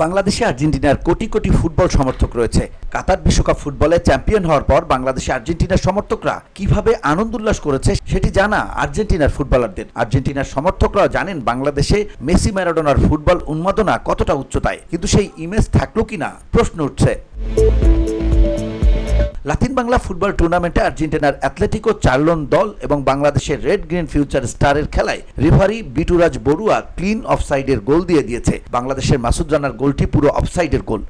বাংলাদেশে আর্জেন্টিনার কোটি কোটি ফুটবল সমর্থক রয়েছে। কাতার বিশ্বকাপ ফুটবলে চ্যাম্পিয়ন হওয়ার পর বাংলাদেশে আর্জেন্টিনার সমর্থকরা কিভাবে আনন্দ উল্লাস করেছে সেটি জানা আর্জেন্টিনার ফুটবলারদের। আর্জেন্টিনার সমর্থকরাও জানেন বাংলাদেশে মেসি ম্যারাডোনার ফুটবল উন্মাদনা কতটা উচ্চতায়, কিন্তু সেই ইমেজ থাকলো কিনা প্রশ্ন উঠছে। লাতিন বাংলা ফুটবল টুর্নামেন্টে আর্জেন্টিনার অ্যাথলেটিকো চার্লন দল এবং বাংলাদেশের রেড গ্রিন ফিউচার স্টারের খেলায় রেফারি বিটুরাজ বড়ুয়া ক্লিন অফসাইডের গোল দিয়ে দিয়েছে। বাংলাদেশের মাসুদ রানার গোলটি পুরো অফসাইডের গোল।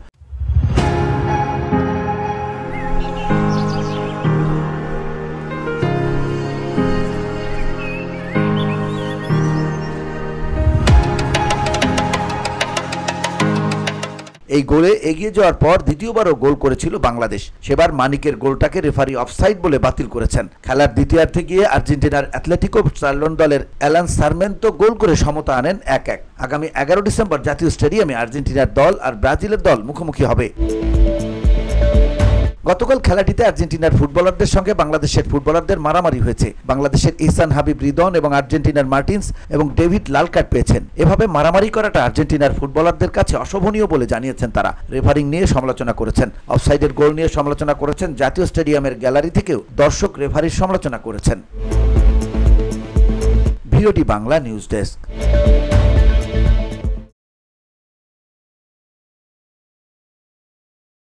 এই গোলে এগিয়ে যাওয়ার পর দ্বিতীয়বারও গোল করেছিল বাংলাদেশ। সেবার মানিকের গোলটাকে রেফারি অফসাইড বলে বাতিল করেছেন। খেলার দ্বিতীয়ার্ধে গিয়ে আর্জেন্টিনার অ্যাথলেটিকো চার্লন দলের অ্যালান সারমেন্তো গোল করে সমতা আনেন 1-1। আগামী 11 ডিসেম্বর জাতীয় স্টেডিয়ামে আর্জেন্টিনার দল আর ব্রাজিলের দল মুখোমুখি হবে। গতকাল খেলাটিতে আর্জেন্টিনার ফুটবলারদের সঙ্গে বাংলাদেশের ফুটবলারদের মারামারি হয়েছে। বাংলাদেশের ইহসান হাবিব রিদন এবং আর্জেন্টিনার মার্টিন্স এবং ডেভিড লাল কার্ড পেয়েছেন। এভাবে মারামারি করাটা আর্জেন্টিনার ফুটবলারদের কাছে অশোভনীয় বলে জানিয়েছেন তারা। রেফারিং নিয়ে সমালোচনা করেছেন, অফসাইডের গোল নিয়ে সমালোচনা করেছেন। জাতীয় স্টেডিয়ামের গ্যালারি থেকেও দর্শক রেফারির সমালোচনা করেছেন। VOD Bangla news desk.